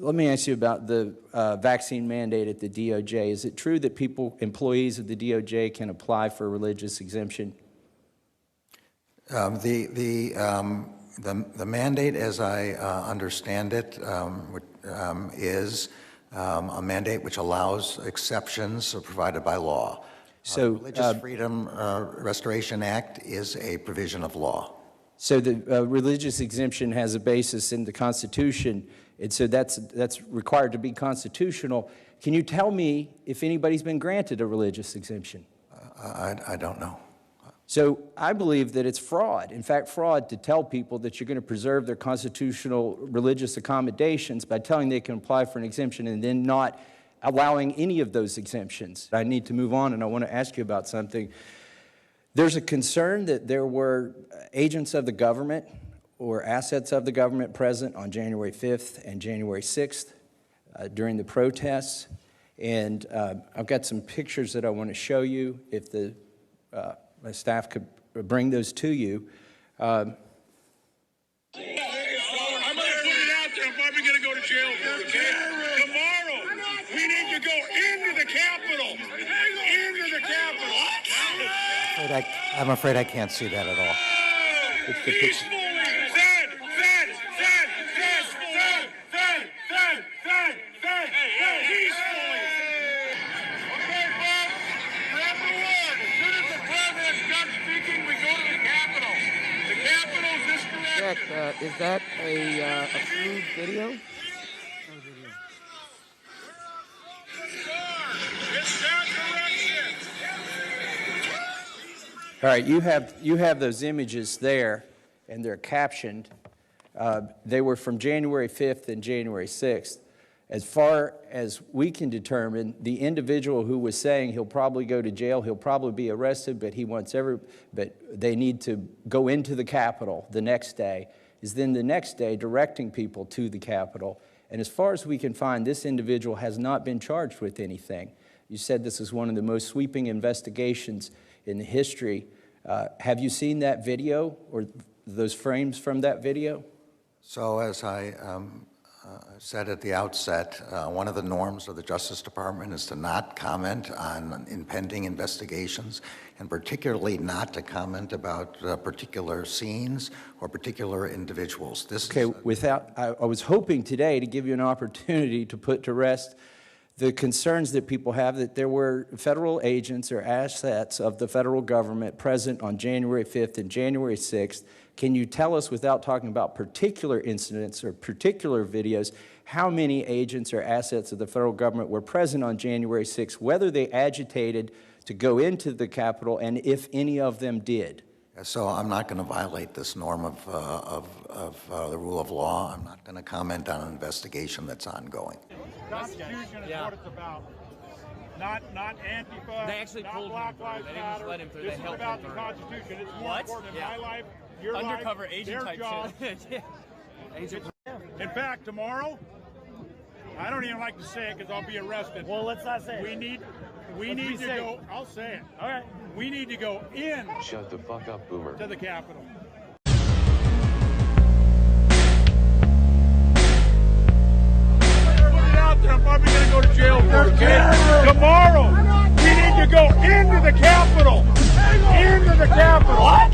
let me ask you about the vaccine mandate at the DOJ. Is it true that employees of the DOJ can apply for a religious exemption? The mandate, as I understand it, is a mandate which allows exceptions provided by law. So, the Religious Freedom Restoration Act is a provision of law. So the religious exemption has a basis in the Constitution, and so that's required to be constitutional. Can you tell me if anybody's been granted a religious exemption? I don't know. So I believe that it's fraud. In fact, fraud to tell people that you're going to preserve their constitutional religious accommodations by telling they can apply for an exemption and then not allowing any of those exemptions. I need to move on, and I want to ask you about something. There's a concern that there were agents of the government or assets of the government present on January 5th and January 6th during the protests. And I've got some pictures that I want to show you if my staff could bring those to you. I'm going to put it out there. I'm probably going to go to jail for it, okay? Tomorrow, we need to go into the Capitol. Into the Capitol. I'm afraid I can't see that at all. Peacefully. Peacefully. Okay, folks. Remember one. As soon as the president's done speaking, we go to the Capitol. The Capitol's this direction. Is that a approved video? It's that direction. All right, you have those images there, and they're captioned. They were from January 5th and January 6th. As far as we can determine, the individual who was saying he'll probably go to jail, he'll probably be arrested, but they need to go into the Capitol the next day, is then the next day directing people to the Capitol. And as far as we can find, this individual has not been charged with anything. You said this is one of the most sweeping investigations in the history. Have you seen that video or those frames from that video? So as I said at the outset, one of the norms of the Justice Department is to not comment on impending investigations, and particularly not to comment about particular scenes or particular individuals. I was hoping today to give you an opportunity to put to rest the concerns that people have that there were federal agents or assets of the federal government present on January 5th and January 6th. Can you tell us, without talking about particular incidents or particular videos, how many agents or assets of the federal government were present on January 6th, whether they agitated to go into the Capitol, and if any of them did? So I'm not going to violate this norm of the rule of law. I'm not going to comment on an investigation that's ongoing. The Constitution is what it's about. Not Antifa, They actually not pulled Black him through. Lives They didn't just Matter. let him through. This They is helped about him the through. Constitution. It's more What? important in Yeah. my life, your Undercover life, agent their type job. shit. In fact, tomorrow, I don't even like to say it because I'll be arrested. Well, let's not say it. We need to safe. go. I'll say it. All right. We need to go in Shut the fuck up, boomer. to the Capitol. Put it out there. I'm probably going to go to jail for it, okay? Tomorrow, we need to go into the Capitol. Into the Capitol. What?